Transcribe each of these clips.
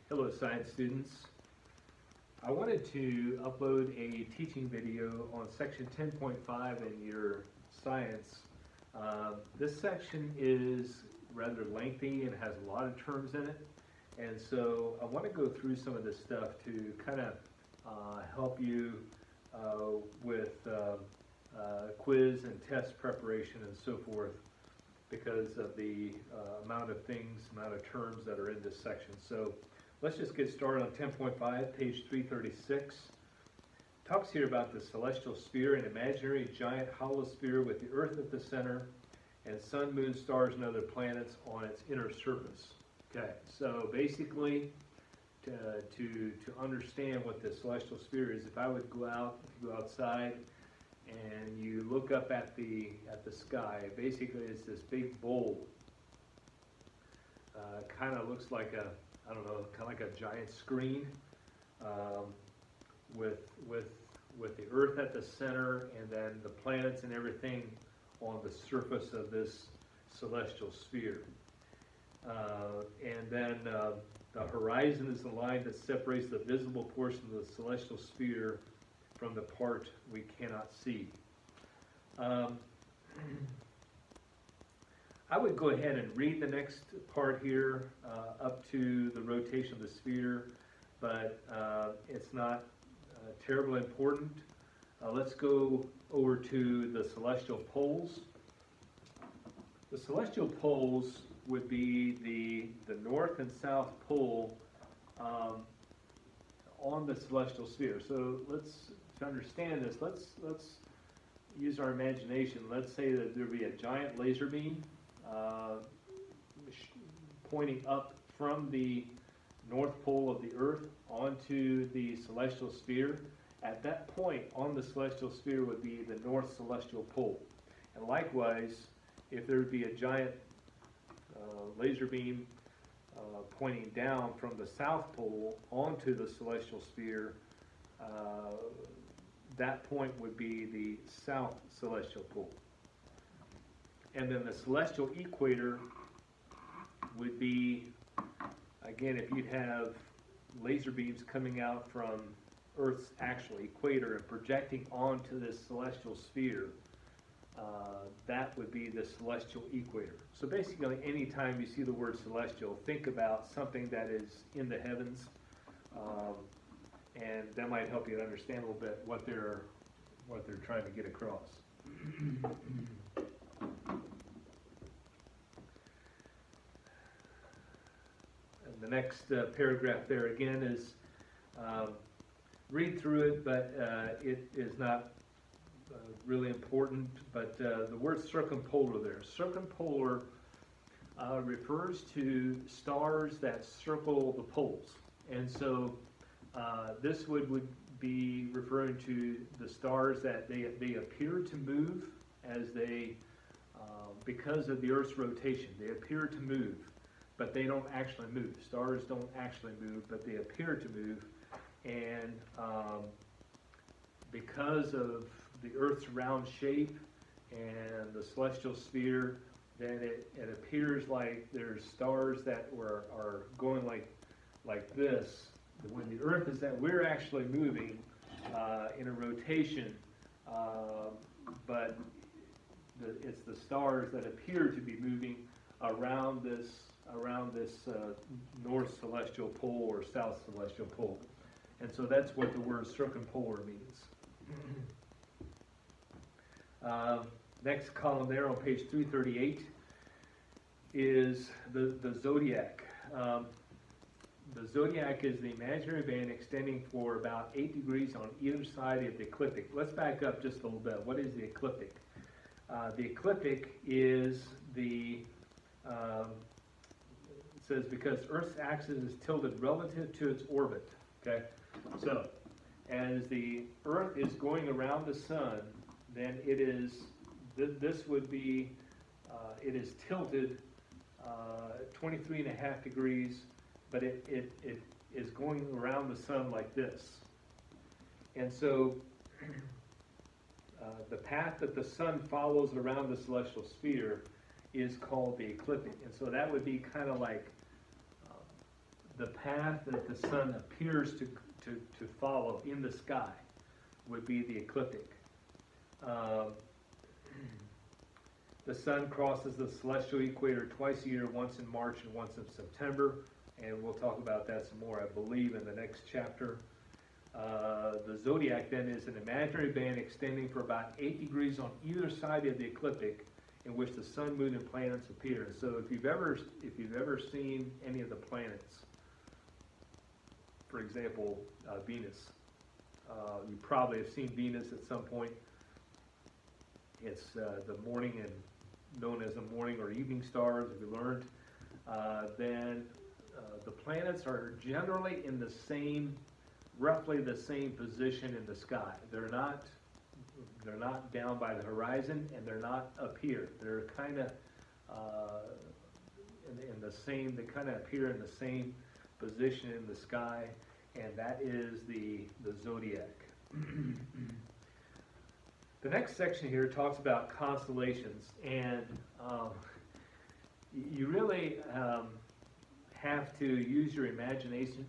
Hello science students. I wanted to upload a teaching video on section 10.5 in your science. This section is rather lengthy and has a lot of terms in it, and so I want to go through some of this stuff to kind of help you with quiz and test preparation and so forth, because of the amount of terms that are in this section. So let's just get started on 10.5, page 336. Talks here about the celestial sphere, an imaginary giant hollow sphere with the Earth at the center and sun, moon, stars, and other planets on its inner surface. Okay, so basically, to understand what the celestial sphere is, if I would go outside and you look up at the sky, basically it's this big bowl. Kind of looks like I don't know, kind of like a giant screen, with the Earth at the center, and then the planets and everything on the surface of this celestial sphere. And then the horizon is the line that separates the visible portion of the celestial sphere from the part we cannot see. I would go ahead and read the next part here up to the rotation of the sphere, but it's not terribly important. Let's go over to the celestial poles. The celestial poles would be the north and south pole on the celestial sphere. So to understand this, let's use our imagination. Let's say that there be a giant laser beam pointing up from the north pole of the Earth onto the celestial sphere. At that point on the celestial sphere would be the north celestial pole. And likewise, if there would be a giant laser beam pointing down from the south pole onto the celestial sphere, that point would be the south celestial pole. And then the celestial equator would be, again, if you'd have laser beams coming out from Earth's actual equator and projecting onto this celestial sphere, that would be the celestial equator. So basically, anytime you see the word celestial, think about something that is in the heavens, and that might help you to understand a little bit what they're trying to get across. And the next paragraph there again is, read through it, but it is not really important. But the word circumpolar there. Circumpolar refers to stars that circle the poles. And so this would be referring to the stars that they appear to move as they, because of the Earth's rotation, they appear to move, but they don't actually move. Stars don't actually move, but they appear to move. And because of the Earth's round shape and the celestial sphere, then it appears like there's stars that are going like this. When the Earth is that we're actually moving in a rotation, but it's the stars that appear to be moving around this north celestial pole or south celestial pole. And so that's what the word circumpolar means. Next column there on page 338 is the zodiac. The zodiac is the imaginary band extending for about 8 degrees on either side of the ecliptic. Let's back up just a little bit. What is the ecliptic? The ecliptic is it says because Earth's axis is tilted relative to its orbit. Okay, so as the Earth is going around the sun, then it is this would be it is tilted 23.5 degrees, but it is going around the sun like this. And so the path that the sun follows around the celestial sphere is called the ecliptic. And so that would be kind of like the path that the sun appears to follow in the sky would be the ecliptic. Um, the sun crosses the celestial equator twice a year, once in March and once in September, and we'll talk about that some more, I believe, in the next chapter. The zodiac then is an imaginary band extending for about 8 degrees on either side of the ecliptic, in which the sun, moon, and planets appear. So if you've ever seen any of the planets, for example, Venus, you probably have seen Venus at some point. It's the morning and known as the morning or evening stars, if you learned. Then the planets are generally in the same, roughly the same position in the sky. They're not down by the horizon, and they're not up here. They're kind of in the same. They kind of appear in the same position in the sky, and that is the zodiac. The next section here talks about constellations, and you really have to use your imagination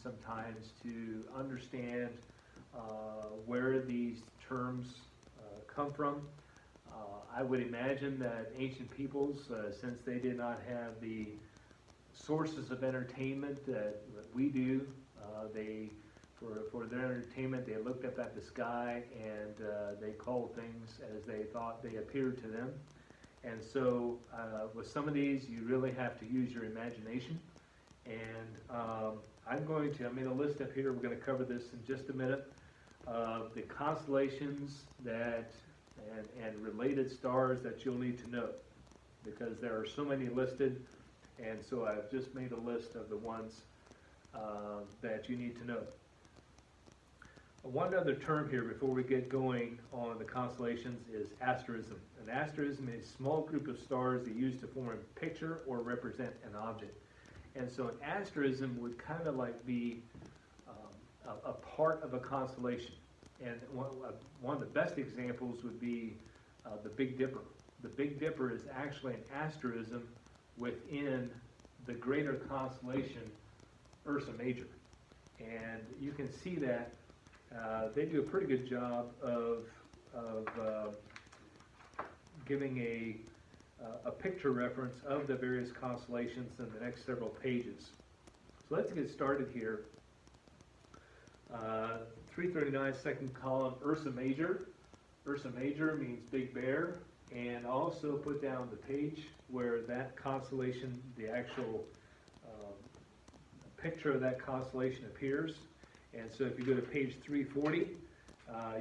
sometimes to understand where these terms come from. I would imagine that ancient peoples, since they did not have the sources of entertainment that we do, for their entertainment, they looked up at the sky and they called things as they thought they appeared to them. And so with some of these, you really have to use your imagination. And I made a list up here. We're going to cover this in just a minute. The constellations and related stars that you'll need to know, because there are so many listed, and so I've just made a list of the ones that you need to know. One other term here before we get going on the constellations is asterism. An asterism is a small group of stars that used to form a picture or represent an object. And so an asterism would kind of like be a part of a constellation. And one of the best examples would be the Big Dipper. The Big Dipper is actually an asterism within the greater constellation Ursa Major. And you can see that they do a pretty good job of giving a picture reference of the various constellations in the next several pages. So let's get started here. 339, second column, Ursa Major. Ursa Major means Big Bear, and also put down the page where that constellation, the actual picture of that constellation appears. And so if you go to page 340,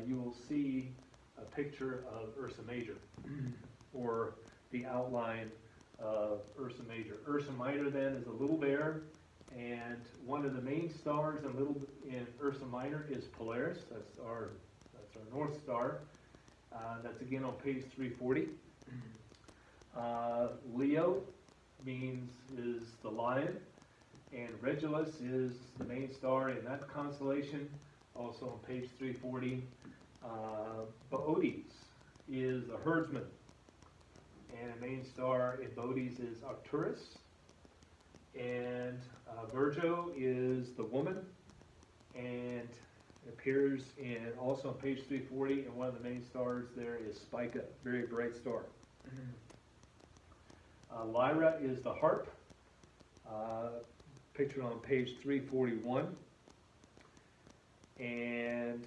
you will see a picture of Ursa Major, or the outline of Ursa Major. Ursa Minor then is a little bear, and one of the main stars in Ursa Minor is Polaris. That's our North Star. That's again on page 340. Leo is the lion, and Regulus is the main star in that constellation, also on page 340. Boötes is the herdsman, and a main star in Boötes is Arcturus. And Virgo is the woman, and appears also on page 340, and one of the main stars there is Spica, very bright star. Lyra is the harp, pictured on page 341. And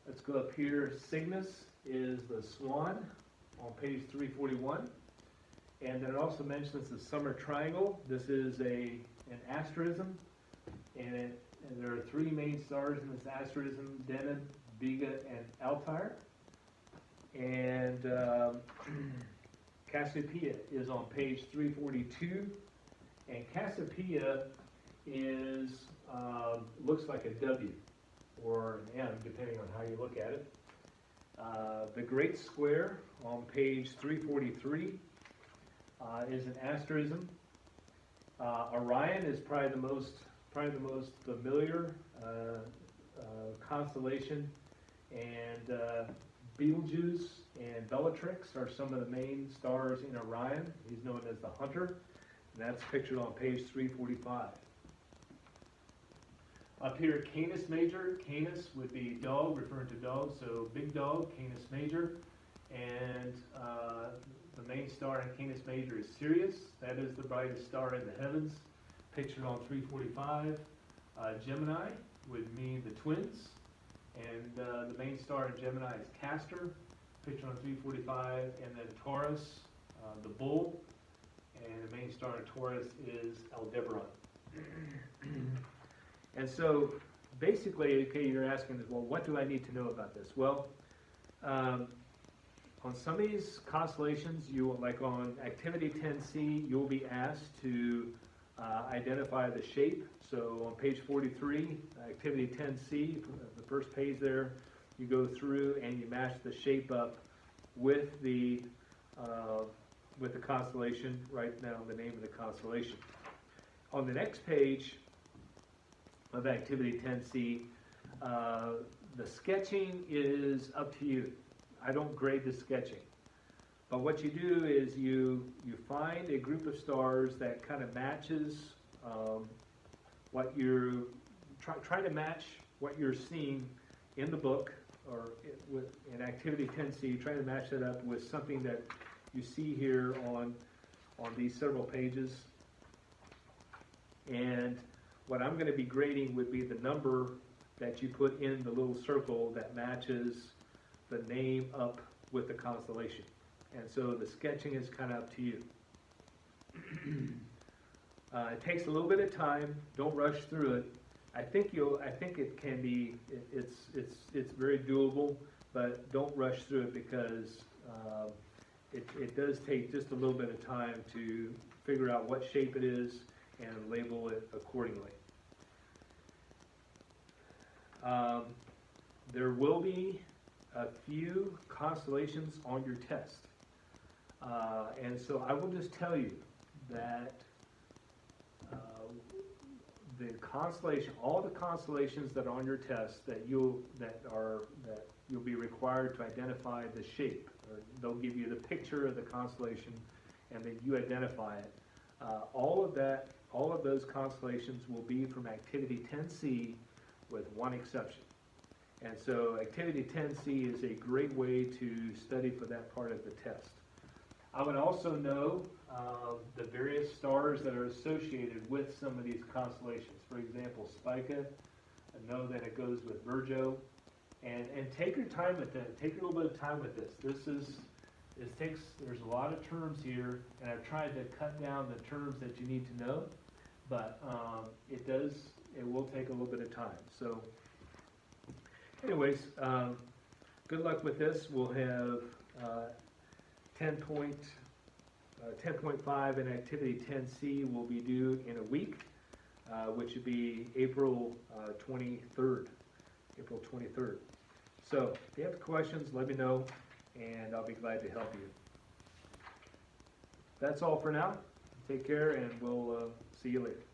let's go up here. Cygnus is the swan on page 341. And then it also mentions the summer triangle. This is an asterism, and there are three main stars in this asterism: Deneb, Vega, and Altair. And Cassiopeia is on page 342, and Cassiopeia looks like a W or an M, depending on how you look at it. The Great Square on page 343 is an asterism. Orion is probably the most familiar constellation, and Betelgeuse and Bellatrix are some of the main stars in Orion. He's known as the Hunter. and that's pictured on page 345. Up here, Canis Major. Canis would be dog, referring to dog, so big dog, Canis Major. And the main star in Canis Major is Sirius. That is the brightest star in the heavens, pictured on 345. Gemini would mean the twins. And the main star in Gemini is Castor, pictured on 345. And then Taurus, the bull. And the main star in Taurus is Aldebaran. And so basically, okay, you're asking, well, what do I need to know about this? Well, on some of these constellations, like on Activity 10C, you'll be asked to identify the shape. So on page 43, Activity 10C, the first page there, you go through and you match the shape up with the constellation, write down the name of the constellation. On the next page of Activity 10C, the sketching is up to you. I don't grade the sketching. But what you do is you find a group of stars that kind of matches what you're trying to match what you're seeing in the book or in Activity 10C, trying to match that up with something that you see here on these several pages. And what I'm going to be grading would be the number that you put in the little circle that matches the name up with the constellation. And so the sketching is kind of up to you. It takes a little bit of time. Don't rush through it. I think it can be. It's very doable, but don't rush through it because it does take just a little bit of time to figure out what shape it is and label it accordingly. There will be a few constellations on your test. And so I will just tell you that the constellation, all the constellations that are on your test that you'll be required to identify the shape. Or they'll give you the picture of the constellation, and then you identify it. All of those constellations will be from Activity 10C, with one exception. And so Activity 10C is a great way to study for that part of the test. I would also know the various stars that are associated with some of these constellations. For example, Spica, I know that it goes with Virgo. And take your time with that. Take a little bit of time with this. There's a lot of terms here, and I've tried to cut down the terms that you need to know, but it will take a little bit of time. So anyways, good luck with this. We'll have 10.5 in Activity 10C will be due in a week, which would be April 23rd. April 23rd. So if you have questions, let me know, and I'll be glad to help you. That's all for now. Take care, and we'll see you later.